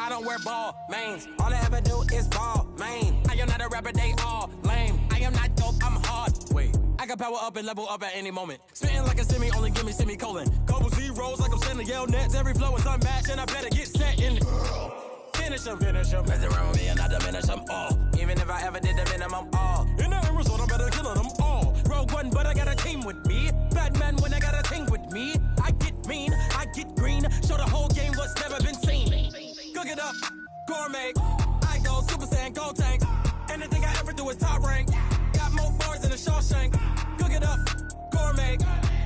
I don't wear ball mains. All I ever do is ball main. I am not a rapper, they all lame. I am not dope, I'm hard. Wait, I can power up and level up at any moment. Spitting like a semi, only give me semicolon. Couple zeros like I'm sending yell nets. Every flow is unmatched and I better get set in. Finish them. Mess around with me and I diminish them all. Even if I ever did the minimum all. In the end result, I better kill them all. Rogue One, but I got a team with me. Batman when I got a team with me. I get mean, I get green. Show the whole game what's never been seen. Cook it up, gourmet. I go Super Saiyan, Gold Tank. Anything I ever do is top rank. Got more bars than a Shawshank. Cook it up, gourmet.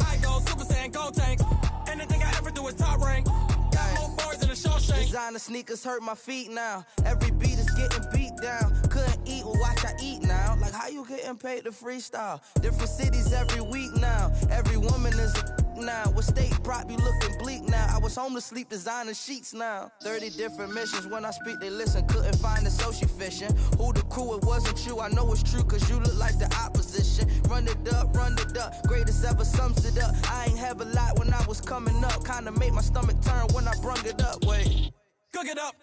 I go Super Saiyan, Gold Tank. Anything I ever do is top rank. Got more bars than a Shawshank. Designer sneakers hurt my feet now. Every beat is getting beat down. Couldn't eat, well watch I eat now. Like how you getting paid to freestyle? Different cities every week now. Every woman is a now. What state prop you looking bleak now? I was home to sleep designer sheets now. 30 different missions. When I speak they listen. Couldn't find it so she fishing. Who the crew, it wasn't you. I know it's true cause you look like the opposition. Run it up. Greatest ever sums it up. I ain't have a lot when I was coming up. Kinda made my stomach turn when I brung it up. Wait. Cook it up,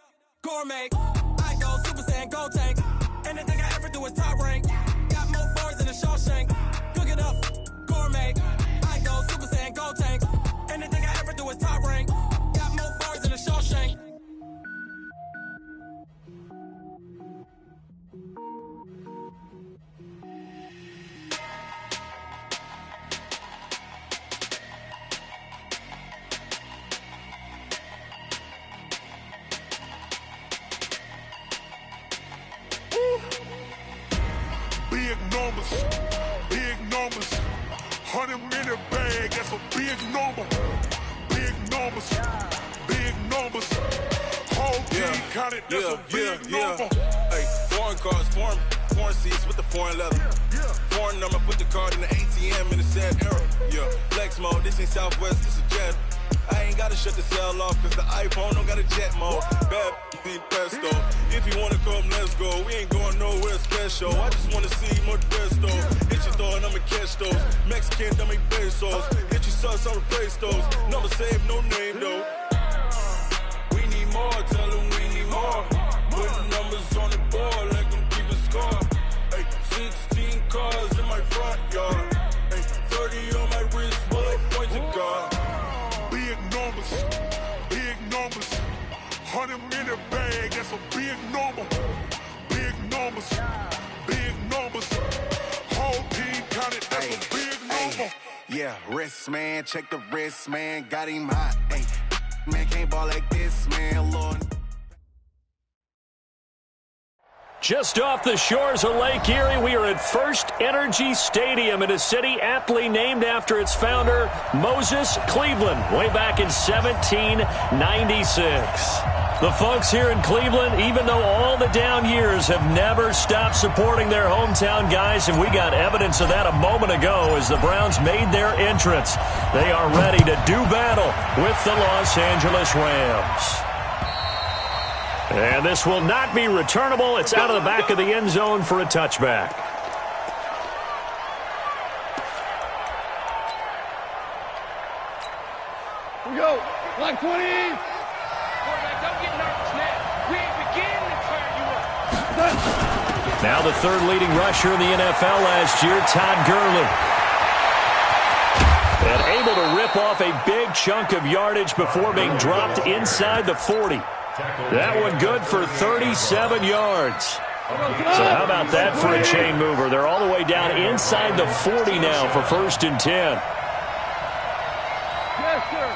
gourmet. I go Super Saiyan, Gold Tank. Anything I ever do is top rank. Got more bars than a Shawshank. Cook it up, gourmet. I go Super Saiyan, Gold Tank. Anything I ever do is top rank. Got more bars than a Shawshank. Big numbers, 100-minute bag, that's a big number. Big numbers, whole team counted, that's a big number. Hey, foreign cars, foreign seats with the foreign leather. Foreign number, put the card in the ATM in the sad era. Yeah, flex mode, this ain't Southwest, this a jet. I ain't gotta shut the cell off cause the iPhone don't got a jet mode. Bad be pesto. If you wanna come, let's go. We ain't going nowhere special. I just wanna see more Desto. Hit your throw and I'ma catch those. Mexican, I make pesos. Hit your sus, I'll replace those. Never save no name though. We need more, tell them we need more. Putting numbers on the board, let them keep a score. Hey, 16 cars in my front yard. Hey, 30 on my wrist, bullet points of God. Big numbers, 100-minute bag, that's a big number. Big numbers, whole team counted, that's a big number. Yeah, wrist man, check the wrist man, got him hot. Ay, man can't ball like this, man, Lord. Just off the shores of Lake Erie, we are at First Energy Stadium in a city aptly named after its founder, Moses Cleveland, way back in 1796. The folks here in Cleveland, even though all the down years, have never stopped supporting their hometown guys, and we got evidence of that a moment ago as the Browns made their entrance. They are ready to do battle with the Los Angeles Rams. And this will not be returnable. It's out of the back of the end zone for a touchback. Here we go. Line 20. Quarterback, don't get nervous now. We ain't beginning to fire you up. Now the third leading rusher in the NFL last year, Todd Gurley. And able to rip off a big chunk of yardage before being dropped inside the 40. That one good for 37 yards. So how about that for a chain mover? They're all the way down inside the 40 now for 1st and 10. Yes, sir.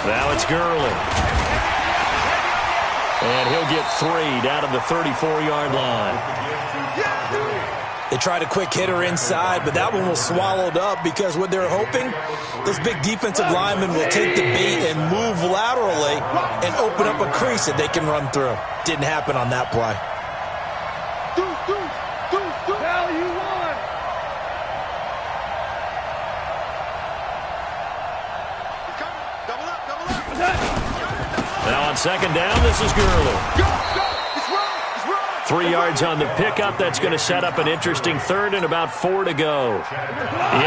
Now it's Gurley. And he'll get 3 down to the 34-yard line. They tried a quick hitter inside, but that one was swallowed up because what they're hoping, those big defensive linemen will take the bait and move laterally and open up a crease that they can run through. Didn't happen on that play. Now you won. Double up. Now on second down, this is Gurley. Go. It's run. 3 yards on the pickup. That's going to set up an interesting third and about 4 to go.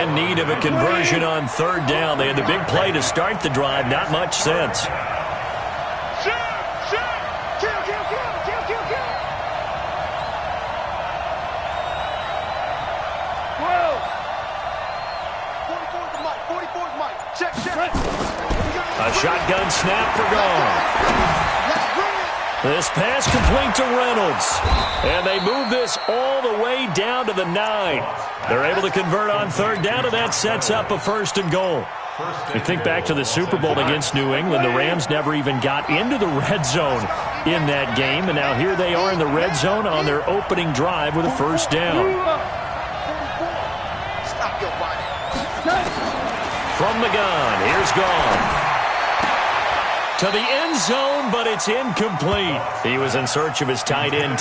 In need of a conversion on third down. They had the big play to start the drive. Not much sense. A shotgun snap for Gone. This pass complete to Reynolds. And they move this all the way down to the 9. They're able to convert on third down, and that sets up a 1st and goal. You think back to the Super Bowl against New England. The Rams never even got into the red zone in that game. And now here they are in the red zone on their opening drive with a 1st down. From the gun, here's Gone. To the end zone, but it's incomplete. He was in search of his tight end.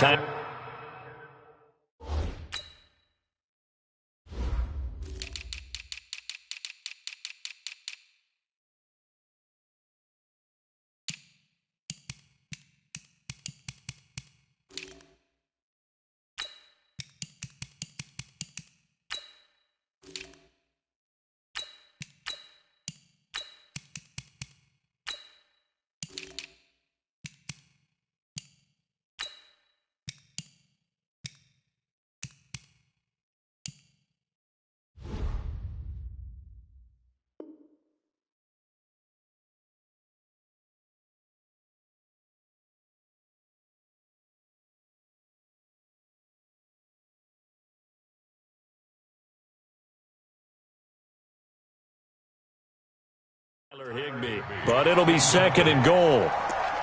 Tyler Higbee, but it'll be 2nd and goal.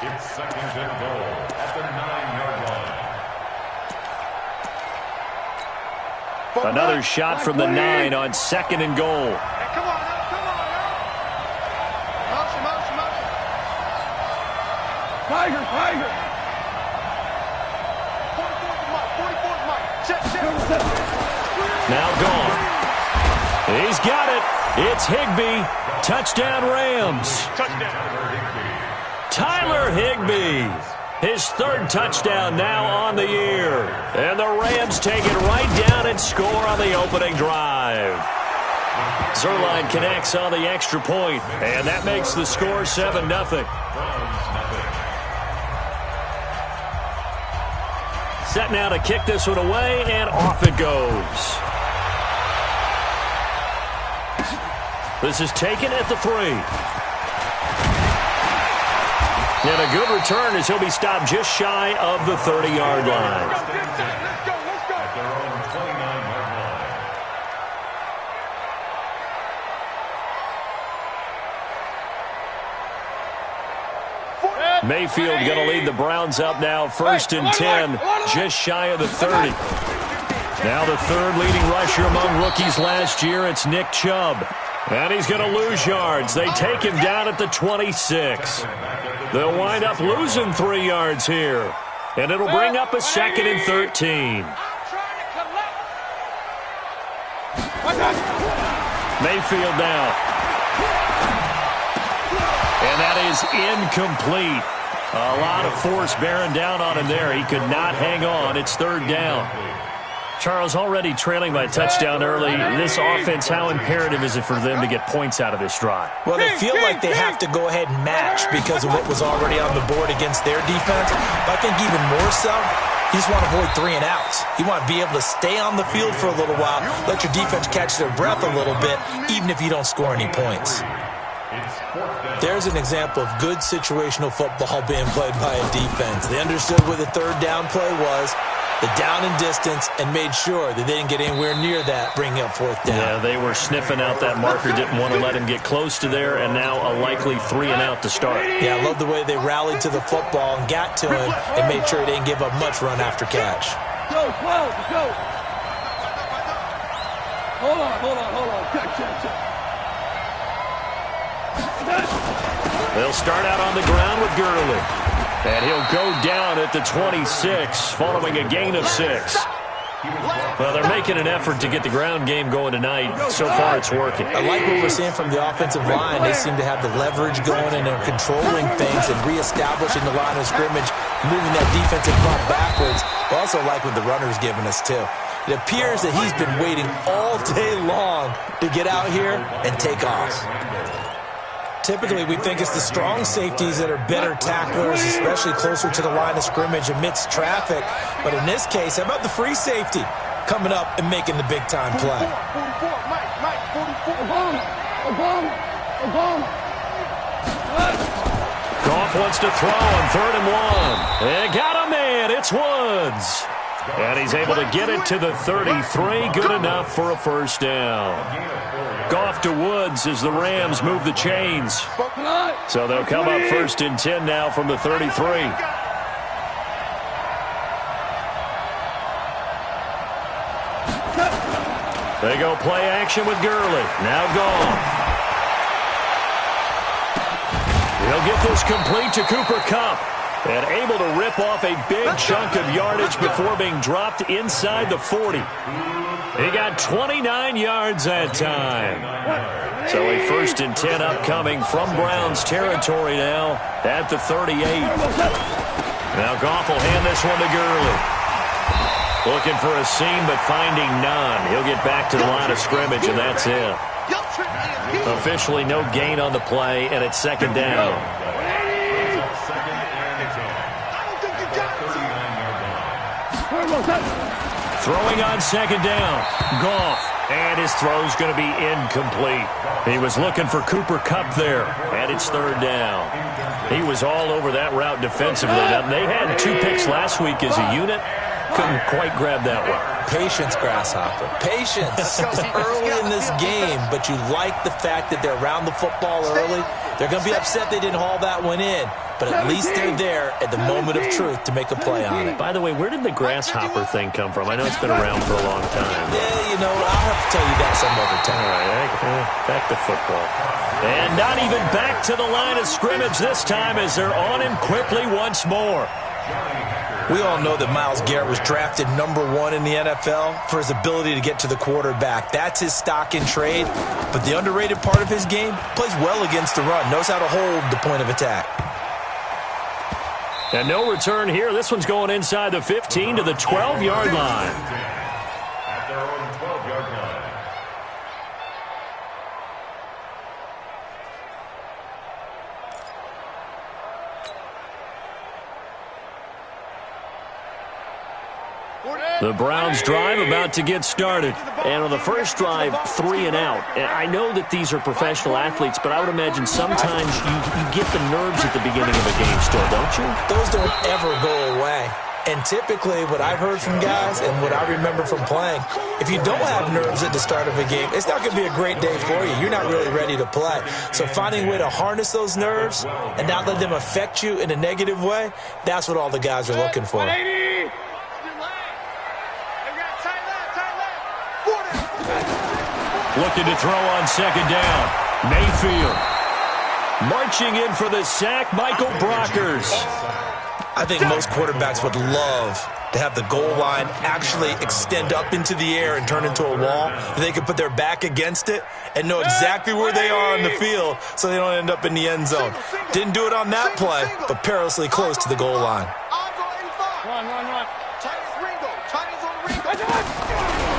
It's 2nd and goal at the 9-yard line. Another shot from the 9 on 2nd and goal. Hey, come on, motion. Tiger. 44's Mike. Check. Now Gone. He's got it. It's Higbee. Touchdown Rams. Tyler Higbee. His 3rd touchdown now on the year. And the Rams take it right down and score on the opening drive. Zuerlein connects on the extra point, and that makes the score 7-0. Set now to kick this one away, and off it goes. This is taken at the 3. And a good return as he'll be stopped just shy of the 30-yard line. Let's go. At their own 29-yard line. Mayfield going to lead the Browns up now, 1st and 10, just shy of the 30. Now the 3rd leading rusher among rookies last year, it's Nick Chubb. And he's going to lose yards. They take him down at the 26. They'll wind up losing 3 yards here. And it'll bring up a 2nd and 13. Mayfield now. And that is incomplete. A lot of force bearing down on him there. He could not hang on. It's 3rd down. Charles, already trailing by a touchdown early. This offense, how imperative is it for them to get points out of this drive? Well, they feel like they have to go ahead and match because of what was already on the board against their defense. But I think even more so, you just want to avoid 3 and outs. You want to be able to stay on the field for a little while, let your defense catch their breath a little bit, even if you don't score any points. There's an example of good situational football being played by a defense. They understood where the 3rd down play was, the down and distance, and made sure that they didn't get anywhere near that, bringing up 4th down. Yeah, they were sniffing out that marker, didn't want to let him get close to there, and now a likely 3 and out to start. Yeah, I love the way they rallied to the football and got to him and made sure he didn't give up much run after catch. Go. Hold on. Check. They'll start out on the ground with Gurley. And he'll go down at the 26 following a gain of 6. He was brought Well, they're making an effort to get the ground game going tonight. So far, it's working. I like what we're seeing from the offensive line. They seem to have the leverage going, and they're controlling things and reestablishing the line of scrimmage, moving that defensive front backwards. But also like what the runner's giving us, too. It appears that he's been waiting all day long to get out here and take off. Typically, we think it's the strong safeties that are better tacklers, especially closer to the line of scrimmage amidst traffic. But in this case, how about the free safety coming up and making the big-time play? Goff wants to throw on 3rd and 1. They got a man. It's Woods. And he's able to get it to the 33. Good enough for a first down. Goff to Woods as the Rams move the chains. So they'll come up 1st and 10 now from the 33. They go play action with Gurley. Now Goff. He'll get this complete to Cooper Kupp. And able to rip off a big chunk of yardage before being dropped inside the 40. He got 29 yards that time. So a 1st and 10 upcoming from Browns territory now at the 38. Now Goff will hand this one to Gurley. Looking for a seam but finding none. He'll get back to the line of scrimmage and that's it. Officially no gain on the play and it's 2nd down. Throwing on 2nd down. Goff. And his throw's going to be incomplete. He was looking for Cooper Kupp there. And it's 3rd down. He was all over that route defensively. Now, they had 2 picks last week as a unit. Couldn't quite grab that one. Patience, Grasshopper. Patience. It's early in this game, but you like the fact that they're around the football early. They're going to be upset they didn't haul that one in, but at least they're there at the moment of truth to make a play on it. By the way, where did the grasshopper thing come from? I know it's been around for a long time. Yeah, you know, I'll have to tell you that some other time. All right, back to football. And not even back to the line of scrimmage this time as they're on him quickly once more. We all know that Myles Garrett was drafted #1 in the NFL for his ability to get to the quarterback. That's his stock in trade. But the underrated part of his game, plays well against the run, knows how to hold the point of attack. And no return here. This one's going inside the 15 to the 12-yard line. At their own 12-yard line. The Browns drive about to get started. And on the first drive, 3 and out. And I know that these are professional athletes, but I would imagine sometimes you get the nerves at the beginning of a game still, don't you? Those don't ever go away. And typically what I've heard from guys and what I remember from playing, if you don't have nerves at the start of a game, it's not going to be a great day for you. You're not really ready to play. So finding a way to harness those nerves and not let them affect you in a negative way, that's what all the guys are looking for. Looking to throw on 2nd down. Mayfield. Marching in for the sack, Michael Brockers. I think most quarterbacks would love to have the goal line actually extend up into the air and turn into a wall. They could put their back against it and know exactly where they are on the field so they don't end up in the end zone. Didn't do it on that play, but perilously close to the goal line.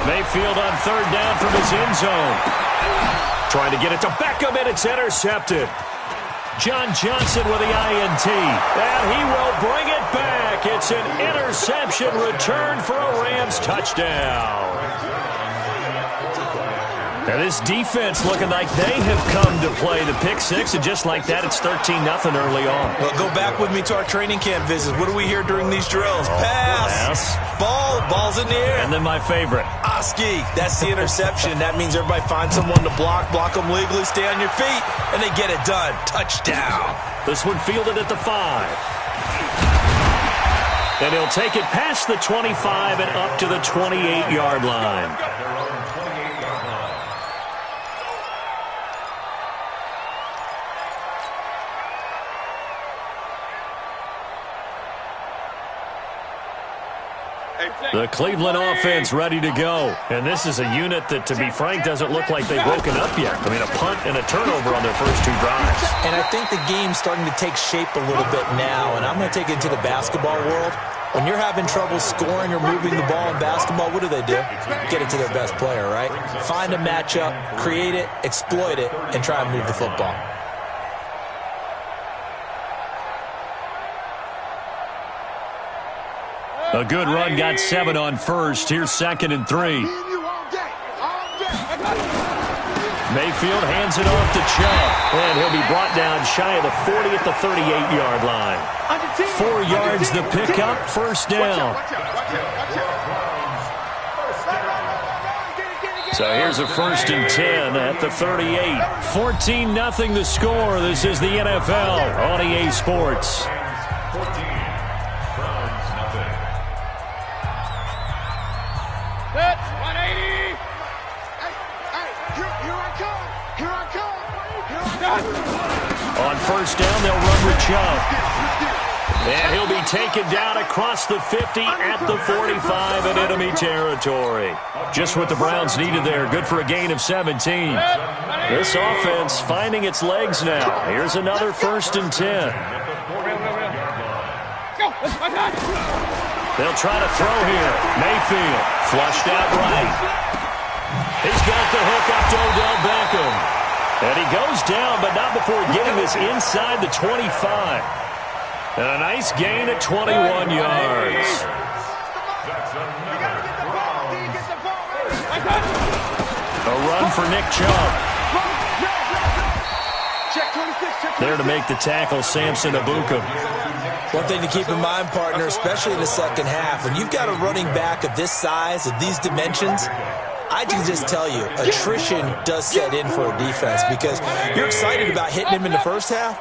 Mayfield on 3rd down from his end zone. Trying to get it to Beckham, and it's intercepted. John Johnson with the INT. And he will bring it back. It's an interception return for a Rams touchdown. Now this defense looking like they have come to play the pick 6, and just like that, it's 13-0 early on. Well, go back with me to our training camp visits. What do we hear during these drills? Pass. Ball's in the air. And then my favorite. Oski. That's the interception. That means everybody finds someone to block them legally, stay on your feet, and they get it done. Touchdown. This one fielded at the 5. And he'll take it past the 25 and up to the 28-yard line. The Cleveland offense ready to go. And this is a unit that, to be frank, doesn't look like they've broken up yet. I mean, a punt and a turnover on their first 2 drives. And I think the game's starting to take shape a little bit now. And I'm going to take it into the basketball world. When you're having trouble scoring or moving the ball in basketball, what do? Get it to their best player, right? Find a matchup, create it, exploit it, and try and move the football. A good run, got 7 on first. Here's 2nd and 3. Mayfield hands it off to Chubb, and he'll be brought down shy of the 40 at the 38-yard line. 4 yards the pickup, first down. So here's a 1st and 10 at the 38. 14-0 the score. This is the NFL on EA Sports. 14, Browns, nothing. Set, 180. Here I come. Here I come. On first down, they'll run with Chubb. And he'll be taken down across the 50 at the 45 in enemy territory. Just what the Browns needed there. Good for a gain of 17. This offense finding its legs now. Here's another 1st and 10. They'll try to throw here. Mayfield flushed out right. He's got the hook up to Odell Beckham. And he goes down, but not before getting this inside the 25. And a nice gain at 21 yards. A run for Nick Chubb. There to make the tackle, Samson Abuka. One thing to keep in mind, partner, especially in the second half, when you've got a running back of this size, of these dimensions, I can just tell you, attrition does set in for a defense because you're excited about hitting him in the first half.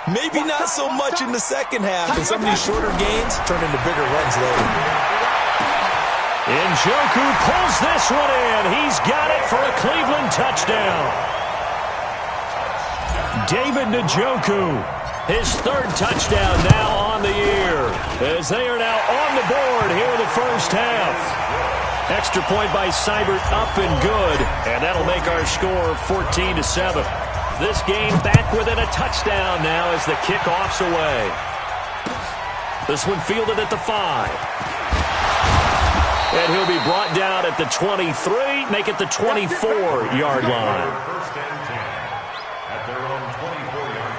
Maybe not so much in the second half, and some of these shorter gains turn into bigger runs later. Njoku pulls this one in. He's got it for a Cleveland touchdown. David Njoku, his 3rd touchdown now on the year, as they are now on the board here in the first half. Extra point by Seibert, up and good, and that'll make our score 14-7. This game back within a touchdown now as the kickoff's away. This one fielded at the 5. And he'll be brought down at the 23, make it the 24-yard line. 1st and 10 at their own 24-yard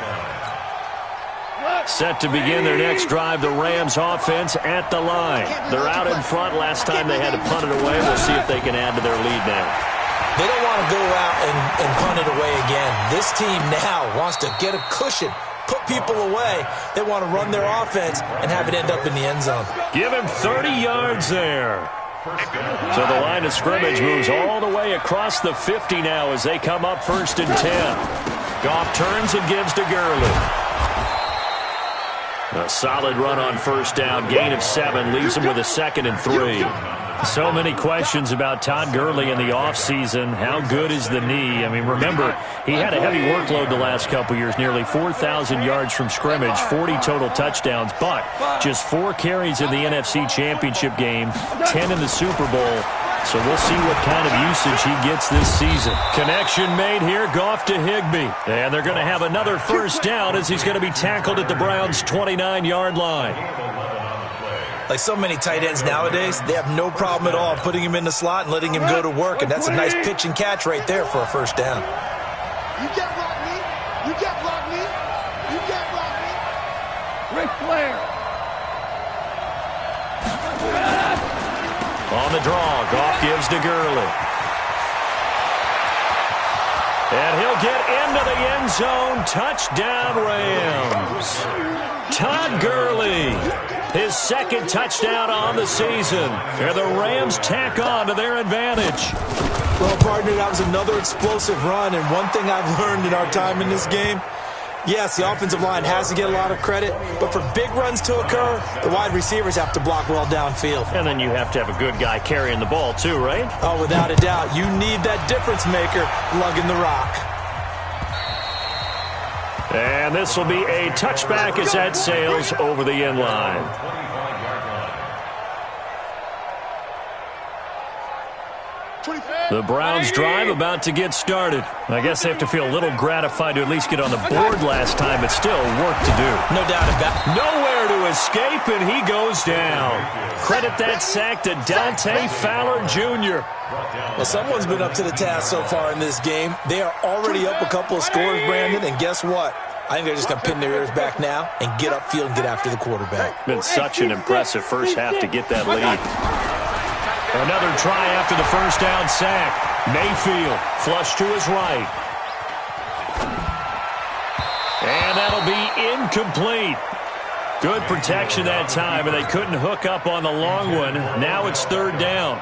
line. Set to begin their next drive, the Rams offense at the line. They're out in front. Last time they had to punt it away. We'll see if they can add to their lead now. They don't want to go out and punt it away again. This team now wants to get a cushion, put people away. They want to run their offense and have it end up in the end zone. Give him 30 yards there. So the line of scrimmage moves all the way across the 50 now as they come up 1st and 10. Goff turns and gives to Gurley. A solid run on first down, gain of 7, leaves him with a 2nd and 3. So many questions about Todd Gurley in the offseason. How good is the knee? I mean, remember, he had a heavy workload the last couple years, nearly 4,000 yards from scrimmage, 40 total touchdowns, but just 4 carries in the NFC Championship game, 10 in the Super Bowl. So we'll see what kind of usage he gets this season. Connection made here, Goff to Higbee. And they're going to have another first down as he's going to be tackled at the Browns' 29-yard line. Like so many tight ends nowadays, they have no problem at all putting him in the slot and letting him go to work, and that's a nice pitch and catch right there for a first down. You can't block me. You can't block me. You can't block me. Ric Flair. On the draw, Goff gives to Gurley. And he'll get into the end zone. Touchdown, Rams. Todd Gurley, his 2nd touchdown on the season. And the Rams tack on to their advantage. Well, partner, that was another explosive run. And one thing I've learned in our time in this game, yes, the offensive line has to get a lot of credit, but for big runs to occur, the wide receivers have to block well downfield. And then you have to have a good guy carrying the ball too, right? Oh, without a doubt. You need that difference maker lugging the rock. And this will be a touchback as that sails over the end line. The Browns drive about to get started. I guess they have to feel a little gratified to at least get on the board last time, but still work to do. No doubt about it. Nowhere to escape, and he goes down. Credit that sack to Dante Fowler Jr. Well, someone's been up to the task so far in this game. They are already up a couple of scores, Brandon, and guess what? I think they're just going to pin their ears back now and get upfield and get after the quarterback. Been such an impressive first half to get that lead. Another try after the first down sack. Mayfield flush to his right. And that'll be incomplete. Good protection that time, and they couldn't hook up on the long one. Now it's third down.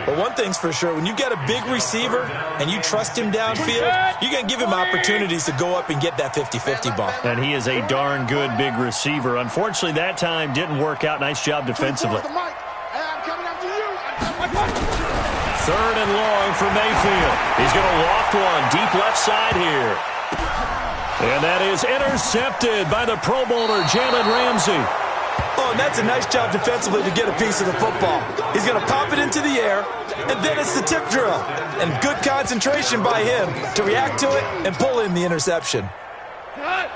But one thing's for sure, when you get a big receiver and you trust him downfield, you're going to give him opportunities to go up and get that 50-50 ball. And he is a darn good big receiver. Unfortunately, that time didn't work out. Nice job defensively. Third and long for Mayfield. He's going to loft one deep left side here. And that is intercepted by the Pro Bowler, Jalen Ramsey. Oh, and that's a nice job defensively to get a piece of the football. He's going to pop it into the air, and then it's the tip drill. And good concentration by him to react to it and pull in the interception.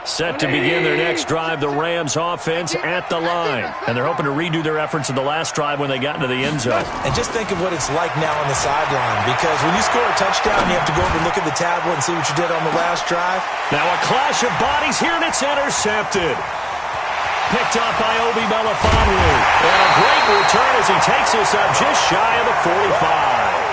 Set to begin their next drive, the Rams offense at the line. And they're hoping to redo their efforts in the last drive when they got into the end zone. And just think of what it's like now on the sideline, because when you score a touchdown, you have to go over and look at the tablet and see what you did on the last drive. Now a clash of bodies here, and it's intercepted. Picked up by Obi Melifonwu. And a great return as he takes us up just shy of the 45.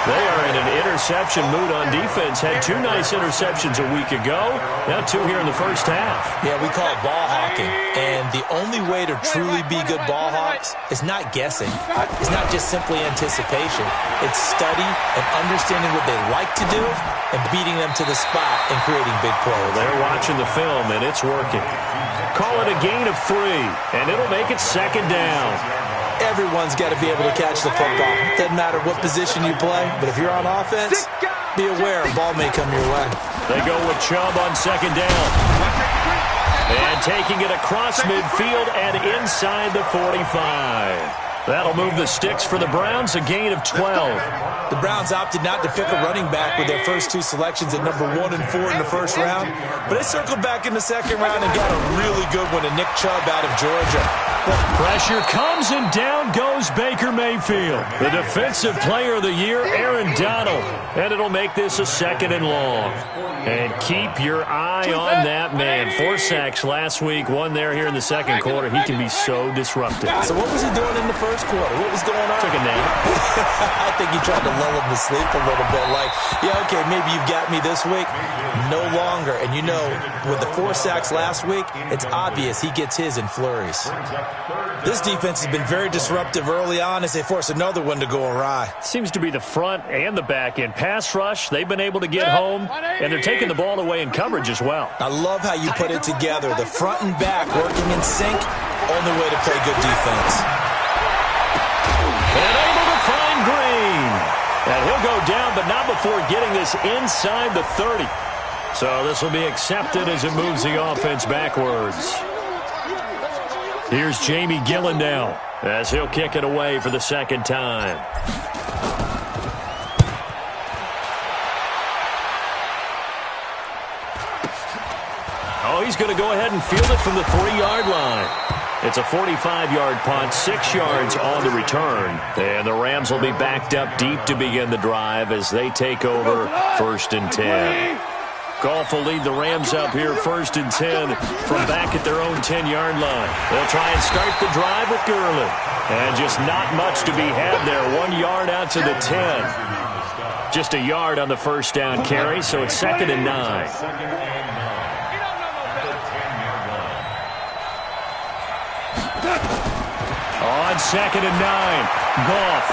They are in an interception mood on defense. Had two nice interceptions a week ago. Now two here in the first half. Yeah, we call it ball hawking. And the only way to truly be good ball hawks is not guessing. It's not just simply anticipation. It's study and understanding what they like to do and beating them to the spot and creating big plays. They're watching the film, and it's working. Call it a gain of 3, and it'll make it second down. Everyone's got to be able to catch the football. Doesn't matter what position you play, but if you're on offense, be aware a ball may come your way. They go with Chubb on second down. And taking it across midfield and inside the 45. That'll move the sticks for the Browns, a gain of 12. The Browns opted not to pick a running back with their first two selections at number 1 and 4 in the first round, but they circled back in the second round and got a really good one in Nick Chubb out of Georgia. Pressure comes, and down goes Baker Mayfield. The defensive player of the year, Aaron Donald. And it'll make this a second and long. And keep your eye on that man. 4 sacks last week, 1 there here in the second quarter. He can be so disruptive. So what was he doing in the first quarter? What was going on? Took a nap. I think he tried to lull him to sleep a little bit. Like, yeah, okay, maybe you've got me this week. No longer. And you know, with the 4 sacks last week, it's obvious he gets his in flurries. This defense has been very disruptive early on as they force another one to go awry. Seems to be the front and the back end. Pass rush, they've been able to get home, and they're taking the ball away in coverage as well. I love how you put it together. The front and back working in sync, only way to play good defense. And able to find Green. And he'll go down, but not before getting this inside the 30. So this will be accepted as it moves the offense backwards. Here's Jamie Gillen now as he'll kick it away for the second time. Oh, he's going to go ahead and field it from the 3-yard line. It's a 45-yard punt, 6 yards on the return. And the Rams will be backed up deep to begin the drive as they take over 1st and 10. Goff will lead the Rams up here 1st and 10 from back at their own 10-yard line. They'll try and start the drive with Gurley. And just not much to be had there. 1 yard out to the 10. Just a yard on the first down carry, so it's 2nd and 9. On 2nd and 9, Goff.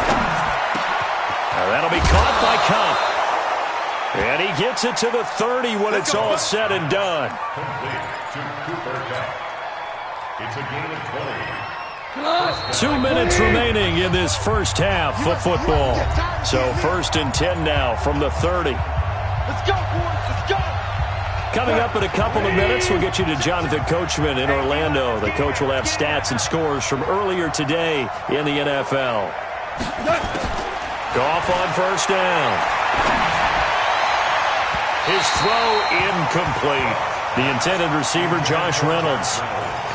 Now that'll be caught by Kupp. And he gets it to the 30 when it's all said and done. It's a gain of 20. 2 minutes remaining in this first half of football. So 1st and 10 now from the 30. Let's go, boys. Let's go. Coming up in a couple of minutes, we'll get you to Jonathan Coachman in Orlando. The coach will have stats and scores from earlier today in the NFL. Goff on first down. His throw incomplete. The intended receiver, Josh Reynolds.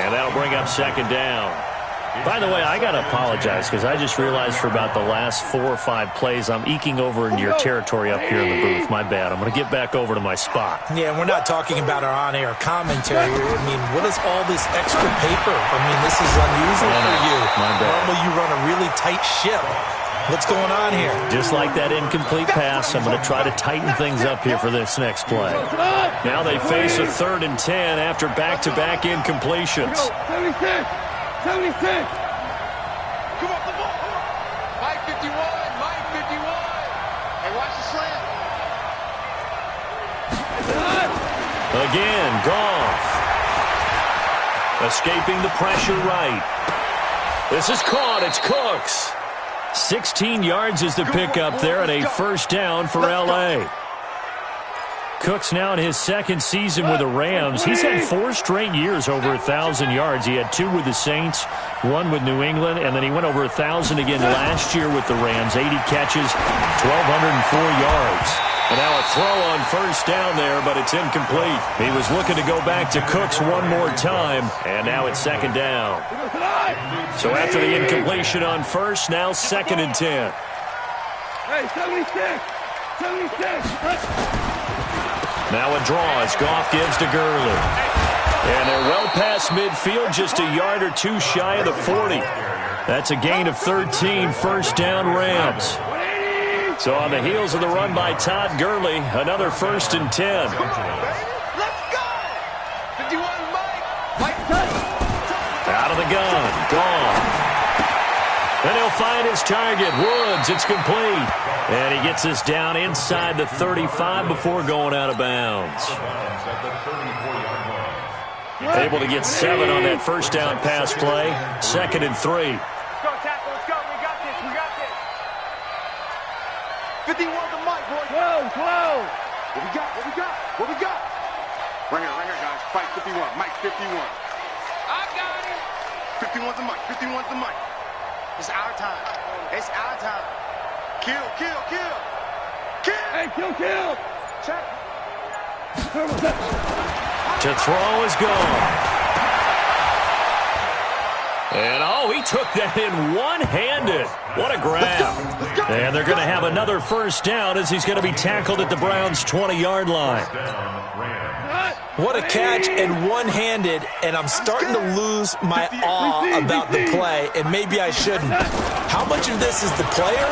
And that'll bring up second down. By the way, I got to apologize because I just realized for about the last 4 or 5 plays, I'm eking over into your territory up here in the booth. My bad. I'm going to get back over to my spot. Yeah, we're not talking about our on-air commentary. I mean, what is all this extra paper? I mean, this is unusual for you. My bad. Normally you run a really tight ship. What's going on here? Just like that incomplete pass, I'm going to try to tighten things up here for this next play. Now they face a 3rd and 10 after back-to-back incompletions. 76. Come on, come on. Mike 51. Hey, watch the slant. Again, Goff. Escaping the pressure right. This is caught. It's Cooks. 16 yards is the pickup there and a first down for L.A. Cooks now in his 2nd season with the Rams. He's had 4 straight years over 1,000 yards. He had 2 with the Saints, 1 with New England, and then he went over 1,000 again last year with the Rams. 80 catches, 1,204 yards. And now a throw on first down there, but it's incomplete. He was looking to go back to Cooks one more time, and now it's 2nd down. So after the incompletion on first, now 2nd and 10. Hey, 76. Now a draw as Goff gives to Gurley. And they're well past midfield, just a yard or 2 shy of the 40. That's a gain of 13, first down Rams. So on the heels of the run by Todd Gurley, another 1st and 10. Let's go! 51, Mike. Out of the gun, Goff. And he'll find his target, Woods. It's complete. And he gets us down inside the 35 before going out of bounds. Able to get 7 on that first down pass play. 2nd and 3. Let's go, tackle. Let's go. We got this. 51 to Mike, boy. Whoa. What we got? Right here, guys. Fight 51. Mike 51. I got him. 51 to Mike. It's our time. Kill. Hey, kill. Check. To throw is gone. And, he took that in one-handed. What a grab. And they're going to have another first down as he's going to be tackled at the Browns' 20-yard line. What a catch and one-handed, and I'm starting to lose my awe about the play, and maybe I shouldn't. How much of this is the player?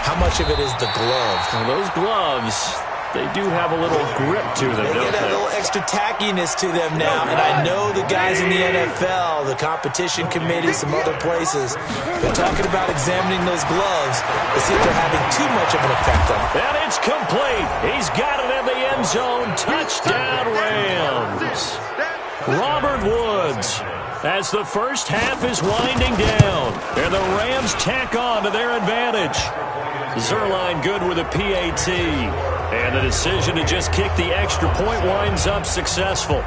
How much of it is the glove? Well, those gloves, they do have a little grip to them, They don't get a they? little extra tackiness to them now, and I know the guys in the NFL, the competition committee, some other places, they're talking about examining those gloves to see if they're having too much of an effect on them. And it's complete. He's got it in the end zone. Touchdown, Rams. Robert Woods, as the first half is winding down, and the Rams tack on to their advantage. Zuerlein good with a PAT. And the decision to just kick the extra point winds up successful.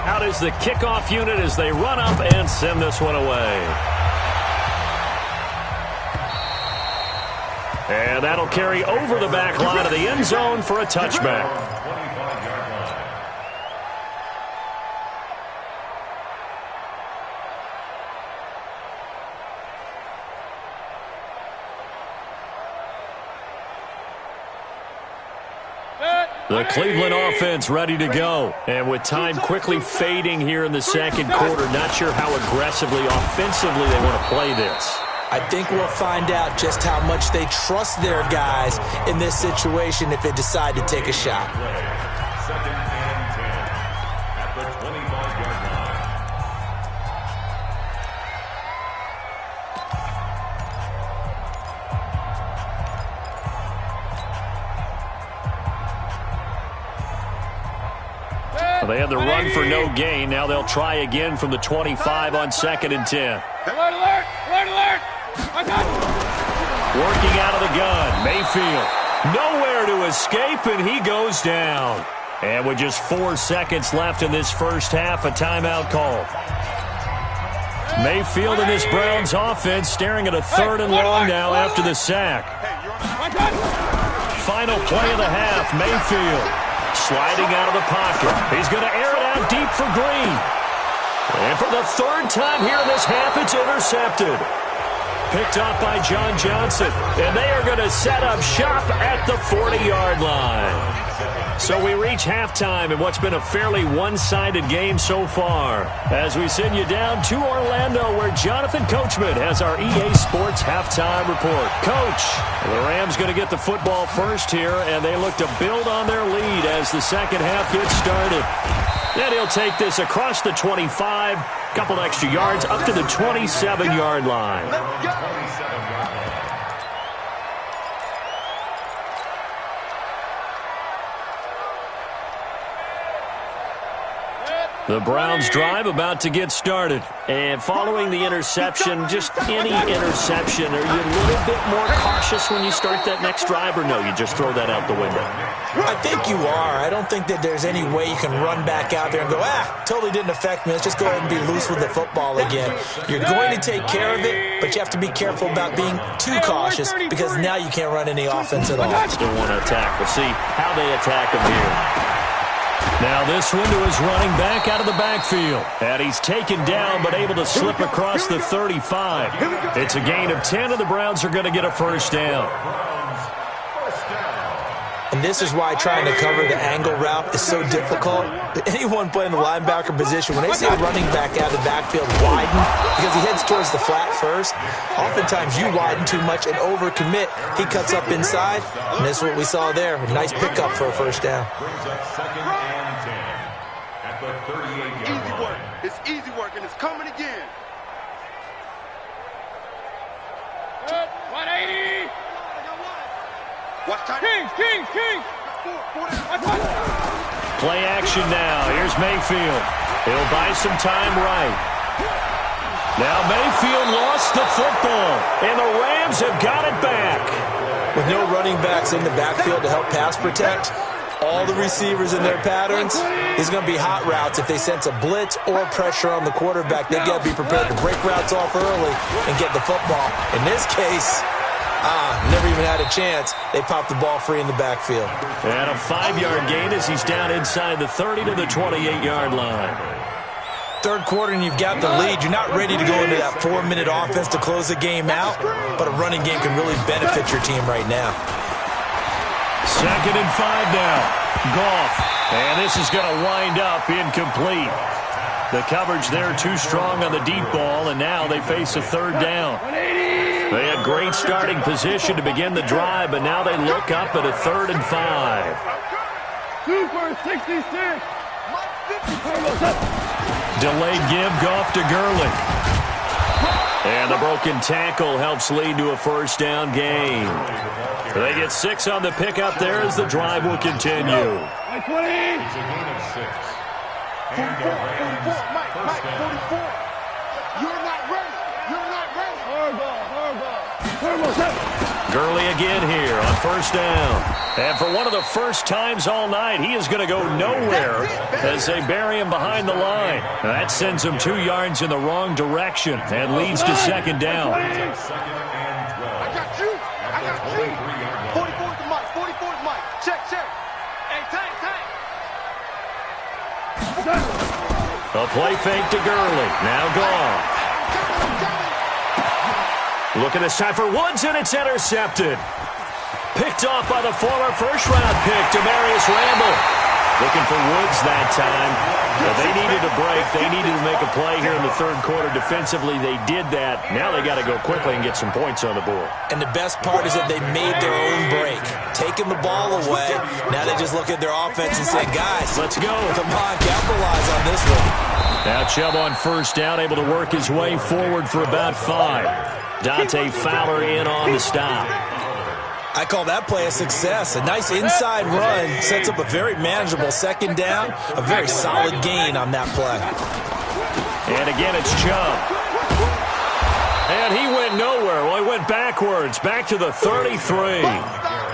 Out is the kickoff unit as they run up and send this one away. And that'll carry over the back line of the end zone for a touchback. The Cleveland offense ready to go. And with time quickly fading here in the second quarter, not sure how aggressively, offensively they want to play this. I think we'll find out just how much they trust their guys in this situation if they decide to take a shot. 2nd and 10 at the 25-yard line. They had the run for no gain. Now they'll try again from the 25 on 2nd and 10. Alert! Working out of the gun, Mayfield. Nowhere to escape, and he goes down. And with just 4 seconds left in this first half, a timeout call. Mayfield and this Browns offense staring at a 3rd and long now after the sack. Final play of the half, Mayfield sliding out of the pocket. He's going to air it out deep for Green. And for the 3rd time here in this half, it's intercepted. Picked up by John Johnson. And they are going to set up shop at the 40-yard line. So we reach halftime in what's been a fairly one-sided game so far, as we send you down to Orlando, where Jonathan Coachman has our EA Sports halftime report. Coach, the Rams going to get the football first here, and they look to build on their lead as the second half gets started. Then he'll take this across the 25, couple extra yards, up to the 27-yard line. The Browns drive about to get started. And following the interception, just any interception, are you a little bit more cautious when you start that next drive, or no, you just throw that out the window? I think you are. I don't think that there's any way you can run back out there and go, totally didn't affect me. Let's just go ahead and be loose with the football again. You're going to take care of it, but you have to be careful about being too cautious, because now you can't run any offense at all. Still want to attack. We'll see how they attack him here. Now this one to his running back out of the backfield. And he's taken down but able to slip across the 35. It's a gain of 10, and the Browns are going to get a first down. And this is why trying to cover the angle route is so difficult. Anyone playing the linebacker position, when they see a running back out of the backfield widen, because he heads towards the flat first, oftentimes you widen too much and overcommit. He cuts up inside, and this is what we saw there. A nice pickup for a first down. Easy work. It's easy work, and it's coming again. 180. Watch time. Kings. Play action now. Here's Mayfield. He'll buy some time right. Now Mayfield lost the football, and the Rams have got it back. With no running backs in the backfield to help pass protect, all the receivers in their patterns, these are going to be hot routes. If they sense a blitz or pressure on the quarterback, they've got to be prepared to break routes off early and get the football. In this case, never even had a chance. They popped the ball free in the backfield. And a 5-yard gain as he's down inside the 30 to the 28-yard line. Third quarter and you've got the lead. You're not ready to go into that 4-minute offense to close the game out, but a running game can really benefit your team right now. 2nd and 5 now. Goff. And this is going to wind up incomplete. The coverage there too strong on the deep ball, and now they face a 3rd down. They had great starting position to begin the drive, but now they look up at a 3rd and 5. 2 for 66. Delayed give, Goff to Gurley. And the broken tackle helps lead to a first down gain. They get 6 on the pickup there as the drive will continue. 20. It's a gain of 6. And the Rams first down. You're not ready. Gurley again here on first down. And for one of the first times all night, he is going to go nowhere as they bury him behind the line. That sends him 2 yards in the wrong direction and leads to 2nd down. I got you. 44 is the mic. 44 is mic. Check. Hey, tank. A play fake to Gurley. Now Goff. Looking this time for Woods, and it's intercepted. Picked off by the former first-round pick, Demarius Randall. Looking for Woods that time. But they needed a break. They needed to make a play here in the 3rd quarter. Defensively, they did that. Now they got to go quickly and get some points on the board. And the best part is that they made their own break. Taking the ball away. Now they just look at their offense and say, guys, let's go. Come on, capitalize on this one. Now Chubb on first down, able to work his way forward for about 5. Dante Fowler in on the stop. I call that play a success. A nice inside run sets up a very manageable 2nd down. A very solid gain on that play. And again, it's Chubb. And he went nowhere. Well, he went backwards, back to the 33.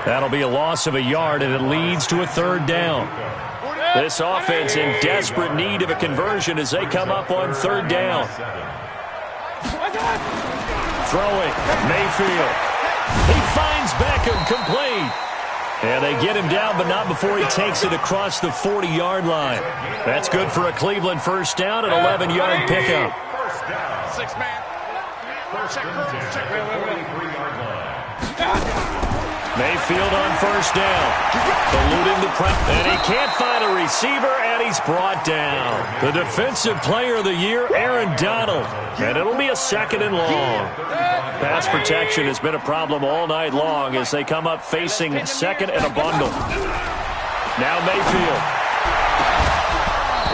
That'll be a loss of a yard, and it leads to a 3rd down. This offense in desperate need of a conversion as they come up on 3rd down. Throwing, Mayfield. He finds Beckham, complete. And they get him down, but not before he takes it across the 40-yard line. That's good for a Cleveland first down, an 11-yard pickup. First down. 6-man. Check. 43-yard line. Mayfield on first down. Eluding the press. And he can't find a receiver, and he's brought down. The Defensive Player of the Year, Aaron Donald. And it'll be a 2nd and long. Pass protection has been a problem all night long as they come up facing 2nd and a bundle. Now Mayfield.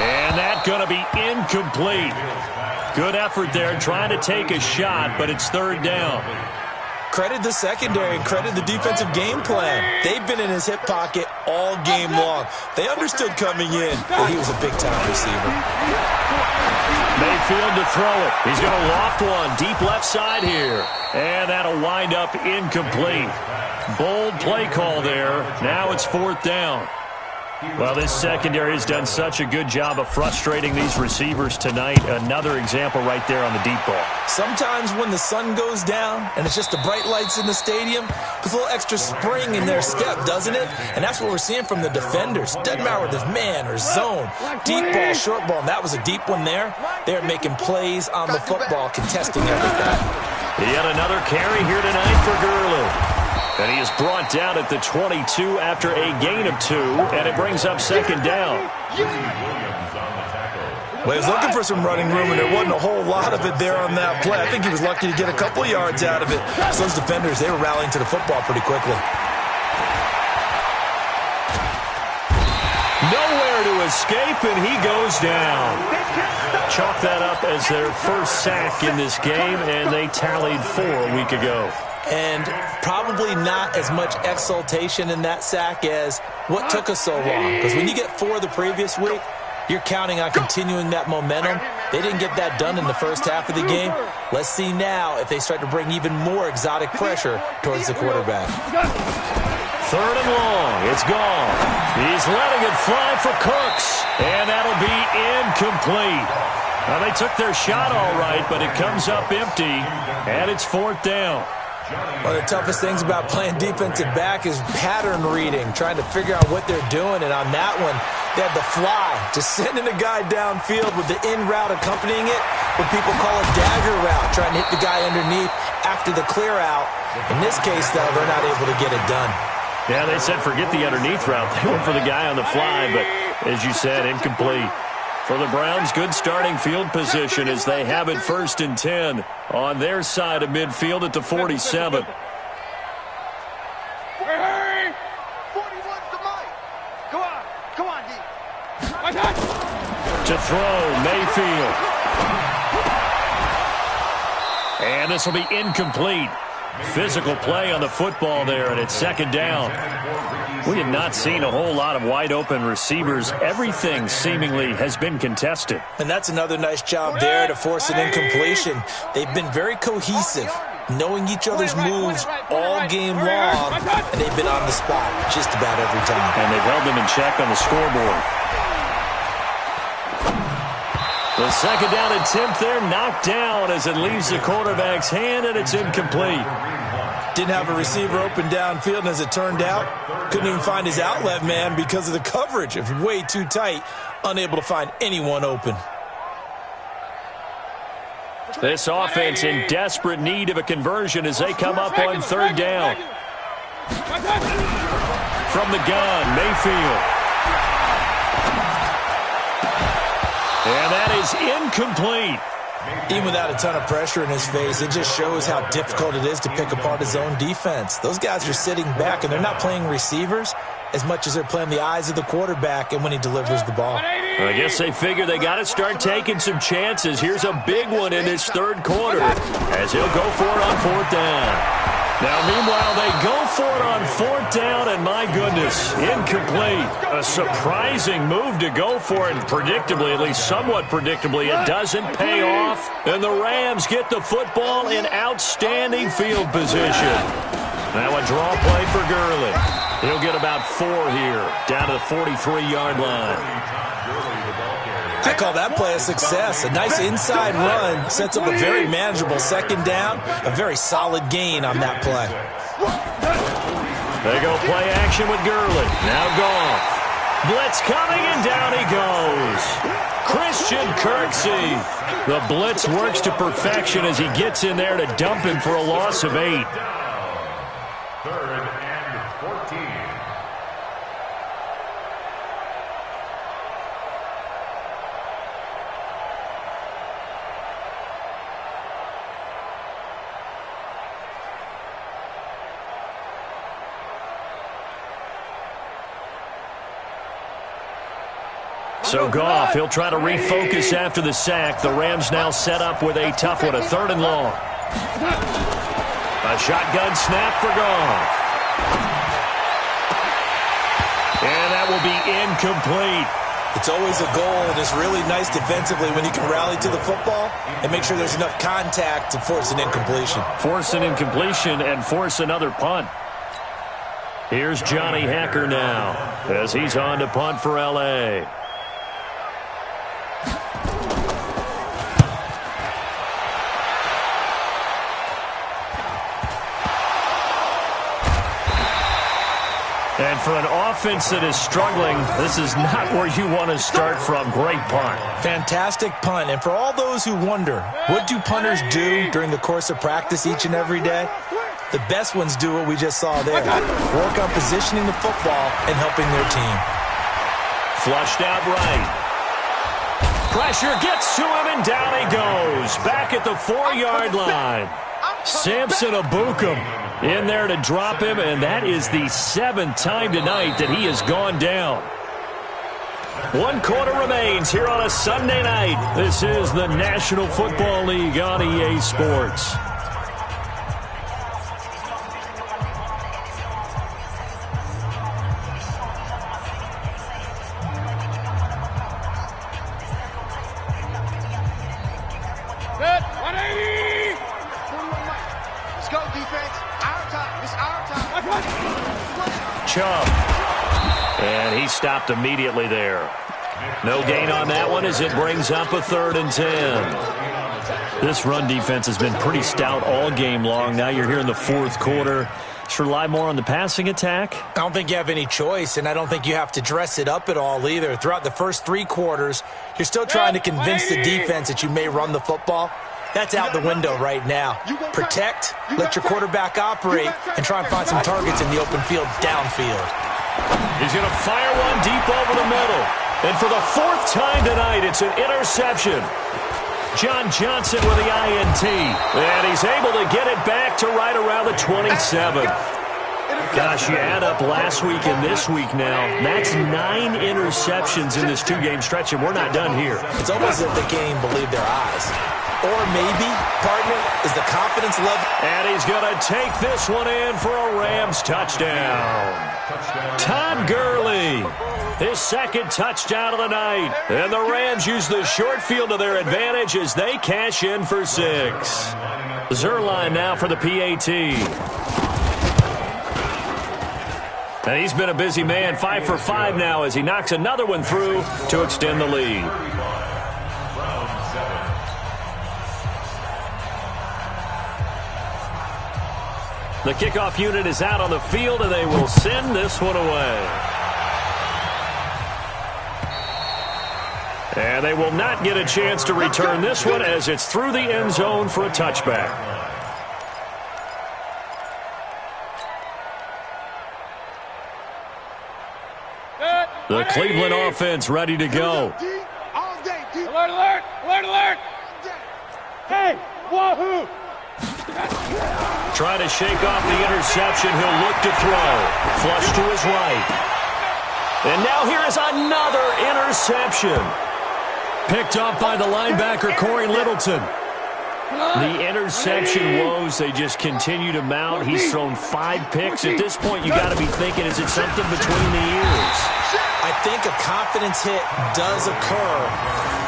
And that's going to be incomplete. Good effort there trying to take a shot, but it's 3rd down. Credit the secondary and credit the defensive game plan. They've been in his hip pocket all game long. They understood coming in that he was a big-time receiver. Mayfield to throw it. He's going to loft one deep left side here. And that'll wind up incomplete. Bold play call there. Now it's 4th down. Well, this secondary has done such a good job of frustrating these receivers tonight. Another example right there on the deep ball. Sometimes when the sun goes down and it's just the bright lights in the stadium, puts a little extra spring in their step, doesn't it? And that's what we're seeing from the defenders. Doesn't matter whether it's man or zone, deep ball, short ball, and that was a deep one there. They're making plays on the football, contesting everything. Yet another carry here tonight for Gurley. And he is brought down at the 22 after a gain of 2, and it brings up 2nd down. Well, he was looking for some running room, and there wasn't a whole lot of it there on that play. I think he was lucky to get a couple yards out of it. So those defenders, they were rallying to the football pretty quickly. Nowhere to escape, and he goes down. Chalk that up as their first sack in this game, and they tallied 4 a week ago. And probably not as much exultation in that sack as what took us so long. Because when you get 4 the previous week, you're counting on continuing that momentum. They didn't get that done in the first half of the game. Let's see now if they start to bring even more exotic pressure towards the quarterback. 3rd and long. It's gone. He's letting it fly for Cooks. And that'll be incomplete. Now, they took their shot all right, but it comes up empty. And it's 4th down. One of the toughest things about playing defensive back is pattern reading, trying to figure out what they're doing. And on that one, they had the fly, just sending a guy downfield with the in route accompanying it, what people call a dagger route, trying to hit the guy underneath after the clear out. In this case, though, they're not able to get it done. Yeah, they said forget the underneath route. They went for the guy on the fly, but as you said, incomplete. For the Browns, good starting field position as they have it 1st and 10 on their side of midfield at the 47. Hurry! 41's the mic. Come on, D. To throw, Mayfield. And this will be incomplete. Physical play on the football there, and it's 2nd down. We have not seen a whole lot of wide-open receivers. Everything seemingly has been contested. And that's another nice job there to force an incompletion. They've been very cohesive, knowing each other's moves all game long, and they've been on the spot just about every time. And they've held them in check on the scoreboard. The 2nd down attempt there knocked down as it leaves the quarterback's hand, and it's incomplete. Didn't have a receiver open downfield, and as it turned out, couldn't even find his outlet man because of the coverage. It was way too tight, unable to find anyone open. This offense in desperate need of a conversion as they come up on 3rd down. From the gun, Mayfield. And that is incomplete. Even without a ton of pressure in his face, it just shows how difficult it is to pick apart his own defense. Those guys are sitting back, and they're not playing receivers as much as they're playing the eyes of the quarterback and when he delivers the ball. I guess they figure they got to start taking some chances. Here's a big one in this 3rd quarter as he'll go for it on 4th down. Now, meanwhile, they go for it on 4th down, and my goodness, incomplete. A surprising move to go for it, and predictably, at least somewhat predictably, it doesn't pay off. And the Rams get the football in outstanding field position. Now a draw play for Gurley. He'll get about 4 here, down to the 43-yard line. I call that play a success. A nice inside run sets up a very manageable second down, a very solid gain on that play. They go play action with Gurley. Now Goff. Blitz coming, and down he goes. Christian Kirksey. The blitz works to perfection as he gets in there to dump him for a loss of 8. 3rd and 14. So Goff, he'll try to refocus after the sack. The Rams now set up with a tough one, a 3rd and long. A shotgun snap for Goff. And that will be incomplete. It's always a goal, and it's really nice defensively when you can rally to the football and make sure there's enough contact to force an incompletion. Force an incompletion and force another punt. Here's Johnny Hacker now as he's on to punt for L.A. And for an offense that is struggling, this is not where you want to start from. Great punt. Fantastic punt. And for all those who wonder, what do punters do during the course of practice each and every day? The best ones do what we just saw there. Work on positioning the football and helping their team. Flushed out right. Pressure gets to him, and down he goes. Back at the 4-yard line. Samson Ebukam in there to drop him, and that is the 7th time tonight that he has gone down. 1 quarter remains here on a Sunday night. This is the National Football League on EA Sports. Chubb. And he stopped immediately there. No gain on that one as it brings up a 3rd and 10. This run defense has been pretty stout all game long. Now you're here in the 4th quarter. Should rely more on the passing attack? I don't think you have any choice, and I don't think you have to dress it up at all either. Throughout the first 3 quarters, you're still trying to convince the defense that you may run the football. That's out the window right now. Protect, let your quarterback operate, and try and find some targets in the open field downfield. He's going to fire one deep over the middle. And for the 4th time tonight, it's an interception. John Johnson with the INT. And he's able to get it back to right around the 27. Gosh, you add up last week and this week now. That's 9 interceptions in this 2-game stretch, and we're not done here. It's almost as if they can't even believe their eyes. Or maybe, partner, is the confidence level. And he's going to take this one in for a Rams touchdown. Todd Gurley, his 2nd touchdown of the night. And the Rams use the short field to their advantage as they cash in for 6. Zuerlein now for the PAT. And he's been a busy man, 5 for 5 now as he knocks another one through to extend the lead. The kickoff unit is out on the field, and they will send this one away. And they will not get a chance to return this one as it's through the end zone for a touchback. The Cleveland offense ready to go. Alert, alert, alert, alert. Hey, wahoo. Trying to shake off the interception. He'll look to throw. Flush to his right. And now here is another interception. Picked off by the linebacker, Corey Littleton. The interception woes, they just continue to mount. He's thrown 5 picks. At this point, you got to be thinking, is it something between the ears? I think a confidence hit does occur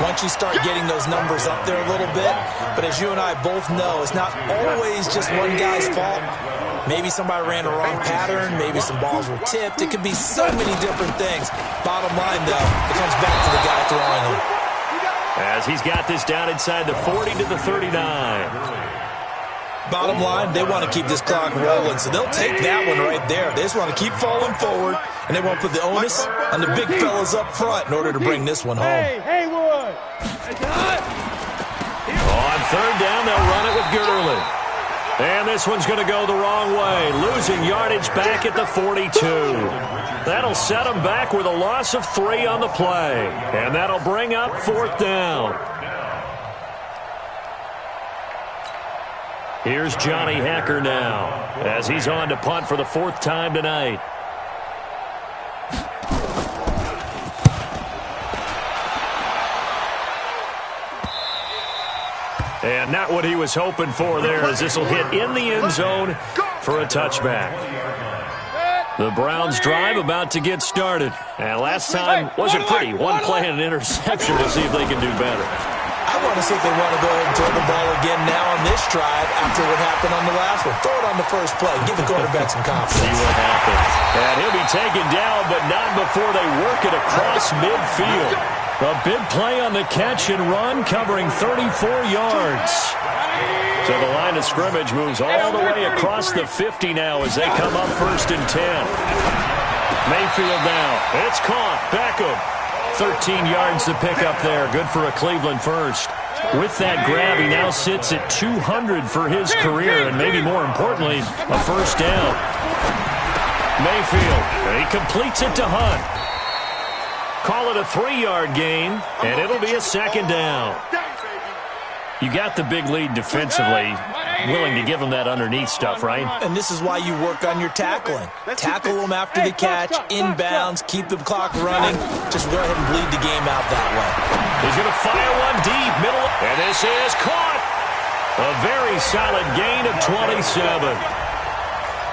once you start getting those numbers up there a little bit. But as you and I both know, it's not always just one guy's fault. Maybe somebody ran a wrong pattern. Maybe some balls were tipped. It could be so many different things. Bottom line, though, it comes back to the guy throwing them. as he's got this down inside the 40 to the 39. Bottom line, they want to keep this clock rolling, so they'll take that one right there. They just want to keep falling forward, and they want to put the onus on the big fellas up front in order to bring this one home. Hey, Haywood! On third down, they'll run it with Gurley. And this one's going to go the wrong way, losing yardage back at the 42. That'll set them back with a loss of 3 on the play. And that'll bring up 4th down. Here's Johnny Hacker now, as he's on to punt for the 4th time tonight. And not what he was hoping for there, as this will hit in the end zone for a touchback. The Browns drive about to get started. And last time wasn't pretty. One play and an interception. We'll see if they can do better. I want to see if they want to go ahead and throw the ball again now on this drive after what happened on the last one. Throw it on the first play. Give the quarterback some confidence. See what happens. And he'll be taken down, but not before they work it across midfield. A big play on the catch and run, covering 34 yards. So the line of scrimmage moves all the way across the 50 now as they come up 1st and 10. Mayfield now. It's caught. Beckham. 13 yards to pick up there. Good for a Cleveland first. With that grab, he now sits at 200 for his career, and maybe more importantly, a first down. Mayfield. He completes it to Hunt. Call it a 3-yard gain, and it'll be a 2nd down. You got the big lead defensively. Willing to give them that underneath stuff, right? And this is why you work on your tackling. Tackle them after the catch, inbounds, keep the clock running. Just go ahead and bleed the game out that way. He's going to fire one deep, middle, and this is caught. A very solid gain of 27.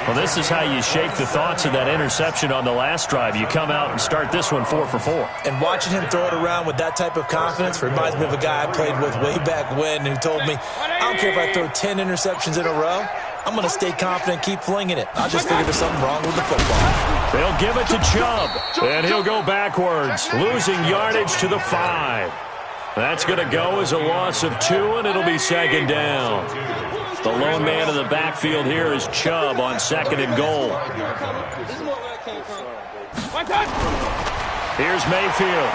Well, this is how you shape the thoughts of that interception on the last drive. You come out and start this one 4 for 4. And watching him throw it around with that type of confidence reminds me of a guy I played with way back when who told me, I don't care if I throw 10 interceptions in a row. I'm going to stay confident, keep flinging it. I just figured there's something wrong with the football. They'll give it to Chubb, and he'll go backwards, losing yardage to the 5. That's going to go as a loss of 2, and it'll be 2nd down. The lone man in the backfield here is Chubb on 2nd and goal. Here's Mayfield.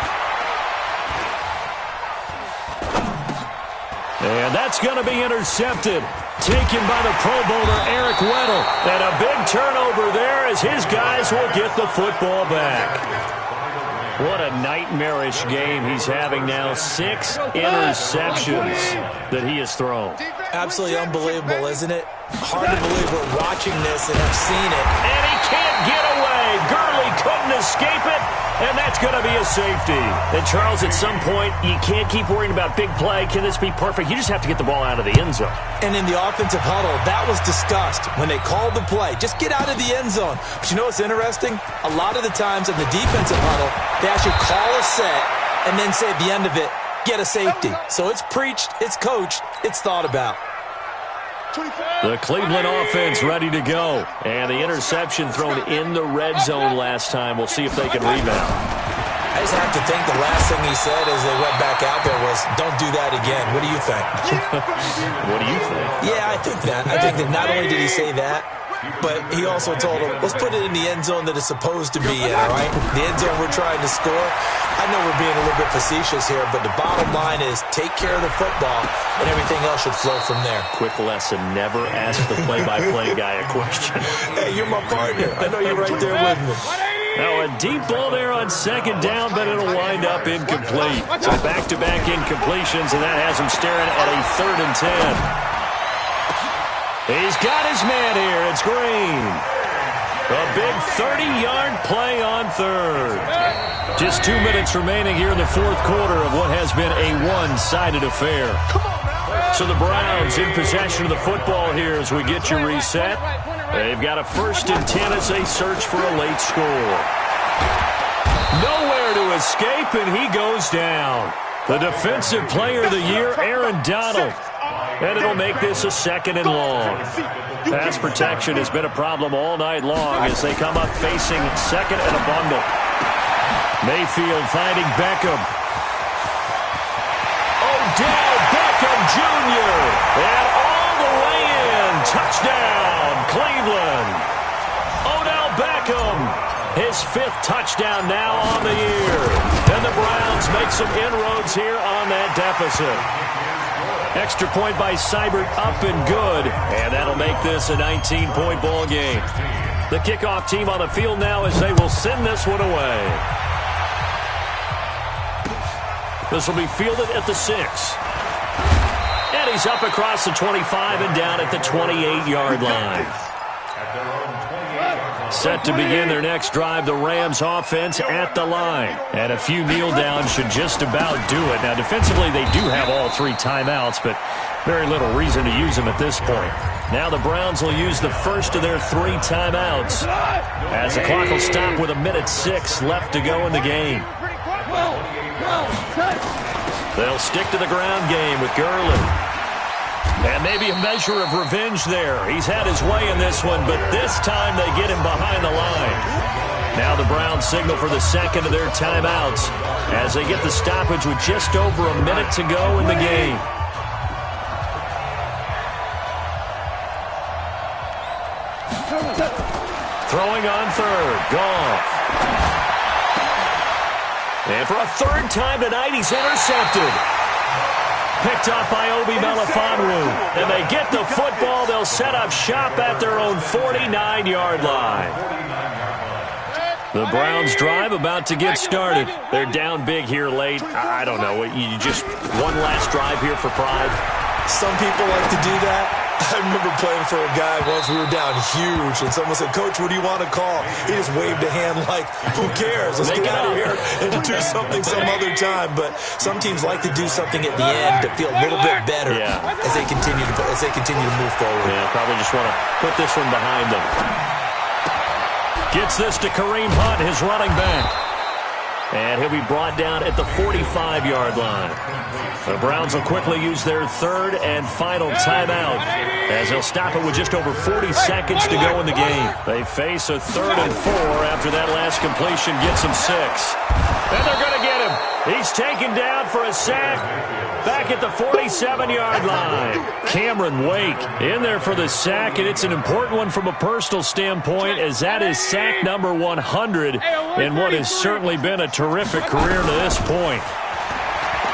And that's going to be intercepted. Taken by the Pro Bowler Eric Weddle. And a big turnover there as his guys will get the football back. What a nightmarish game he's having now. 6 interceptions that he has thrown. Absolutely unbelievable, isn't it? Hard to believe we're watching this and have seen it. And he can't get away. Gurley couldn't escape it, and that's going to be a safety. And, Charles, at some point, you can't keep worrying about big play. Can this be perfect? You just have to get the ball out of the end zone. And in the offensive huddle, that was discussed when they called the play. Just get out of the end zone. But you know what's interesting? A lot of the times in the defensive huddle, they actually call a set and then say at the end of it, get a safety. So it's preached, it's coached, it's thought about. The Cleveland offense ready to go. And the interception thrown in the red zone last time. We'll see if they can rebound. I just have to think the last thing he said as they went back out there was, don't do that again. What do you think? What do you think? Yeah, I think that. I think that not only did he say that, but he also told him, let's put it in the end zone that it's supposed to be in, all right? The end zone we're trying to score. I know we're being a little bit facetious here, but the bottom line is take care of the football, and everything else should flow from there. Quick lesson, never ask the play-by-play guy a question. Hey, you're my partner. I know you're right there with me. Now a deep ball there on 2nd down, but it'll wind up incomplete. So back-to-back incompletions, and that has him staring at a 3rd and 10. He's got his man here. It's Green. A big 30-yard play on 3rd. Just 2 minutes remaining here in the 4th quarter of what has been a one-sided affair. So the Browns in possession of the football here as we get you reset. They've got a 1st and 10 as they search for a late score. Nowhere to escape, and he goes down. The defensive player of the year, Aaron Donald. And it'll make this a 2nd and long. Pass protection has been a problem all night long as they come up facing 2nd and a bundle. Mayfield finding Beckham. Odell Beckham Jr. And all the way in. Touchdown, Cleveland. Odell Beckham, his 5th touchdown now on the year. And the Browns make some inroads here on that deficit. Extra point by Seibert, up and good. And that'll make this a 19-point ball game. The kickoff team on the field now as they will send this one away. This will be fielded at the 6. And he's up across the 25 and down at the 28-yard line. Set to begin their next drive, the Rams offense at the line. And a few kneel downs should just about do it. Now, defensively, they do have all 3 timeouts, but very little reason to use them at this point. Now the Browns will use the first of their 3 timeouts as the clock will stop with 1:06 left to go in the game. They'll stick to the ground game with Gurley. And maybe a measure of revenge there. He's had his way in this one, but this time they get him behind the line. Now the Browns signal for the second of their timeouts as they get the stoppage with just over a minute to go in the game. Throwing on third. Goff. And for a 3rd time tonight, he's intercepted. Picked up by Obi Melifonwu. And they get the football. They'll set up shop at their own 49-yard line. The Browns drive about to get started. They're down big here late. I don't know. You just one last drive here for pride. Some people like to do that. I remember playing for a guy once. We were down huge, and someone said, "Coach, what do you want to call?" He just waved a hand like, "Who cares? Let's get out of here and do something some other time." But some teams like to do something at the end to feel a little bit better as they continue to move forward. Yeah, probably just want to put this one behind them. Gets this to Kareem Hunt, his running back. And he'll be brought down at the 45-yard line. The Browns will quickly use their 3rd and final timeout as they'll stop it with just over 40 seconds to go in the game. They face a 3rd and 4 after that last completion gets them 6. And they're going to get him. He's taken down for a sack back at the 47-yard line. Cameron Wake in there for the sack, and it's an important one from a personal standpoint as that is sack number 100 in what has certainly been a terrific career to this point.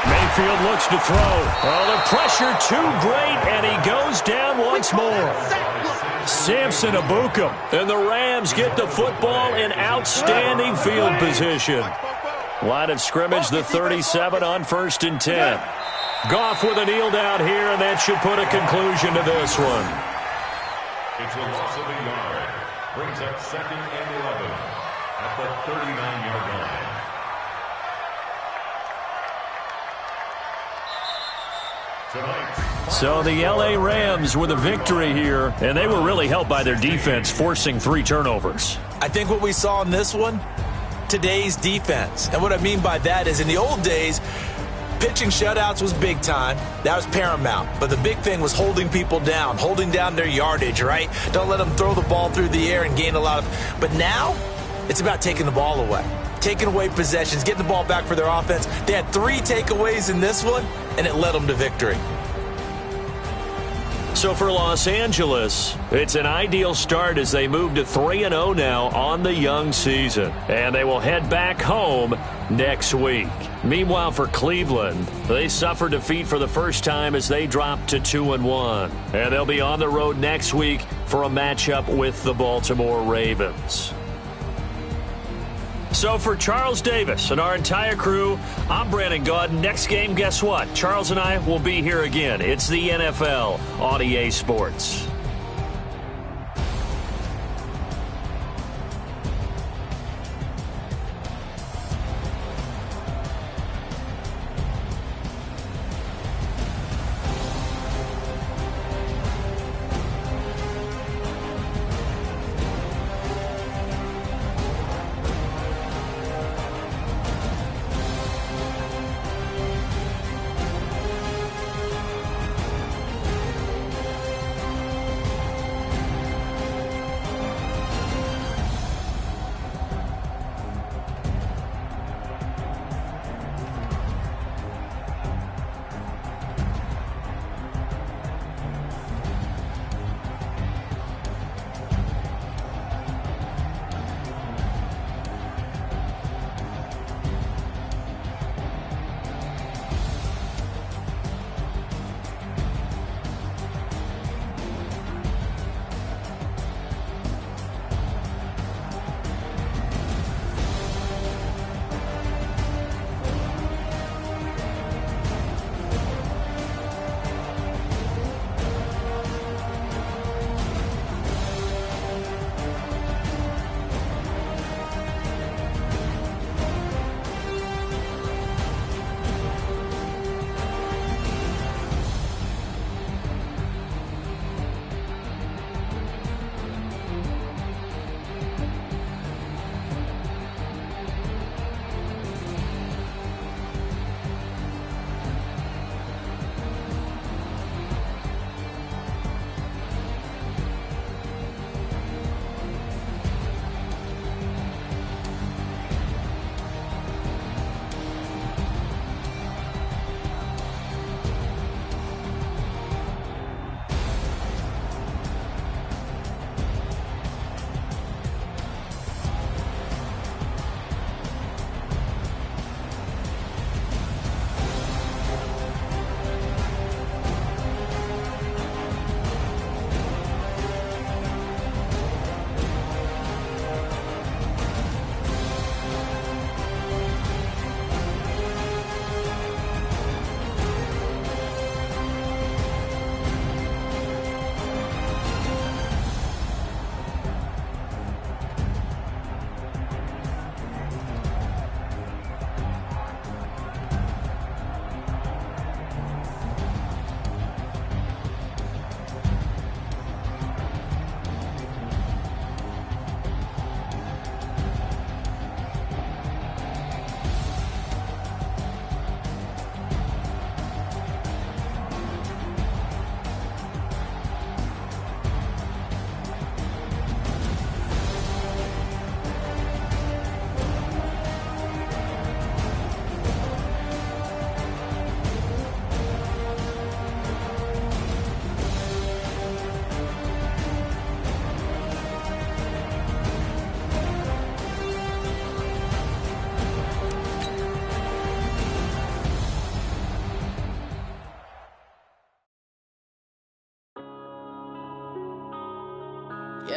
Mayfield looks to throw. Oh, the pressure too great, and he goes down once more. Samson Ebukam, and the Rams get the football in outstanding field position. Line of scrimmage, the 37 on 1st and 10. Goff with a kneel down here, and that should put a conclusion to this one. It's a loss of a yard. Brings up 2nd and 11 at the 39-yard line. So the L.A. Rams with a victory here, and they were really helped by their defense, forcing 3 turnovers. I think what we saw in this one, today's defense. And what I mean by that is in the old days, pitching shutouts was big time. That was paramount. But the big thing was holding people down, holding down their yardage, right? Don't let them throw the ball through the air and gain a lot of... But now, it's about taking the ball away. Taking away possessions, getting the ball back for their offense. They had 3 takeaways in this one, and it led them to victory. So for Los Angeles, it's an ideal start as they move to 3-0 now on the young season. And they will head back home next week. Meanwhile, for Cleveland, they suffered defeat for the first time as they dropped to 2-1. And they'll be on the road next week for a matchup with the Baltimore Ravens. So for Charles Davis and our entire crew, I'm Brandon Gaudin. Next game, guess what? Charles and I will be here again. It's the NFL on EA Sports.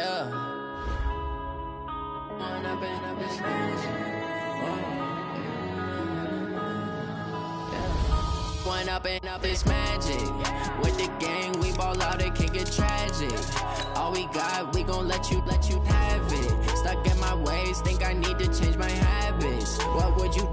Yeah. One up and it's magic. One up and it's magic. With the gang, we ball out, it can get tragic. All we got, we gon' let you have it. Stuck in my ways, think I need to change my habits. What would you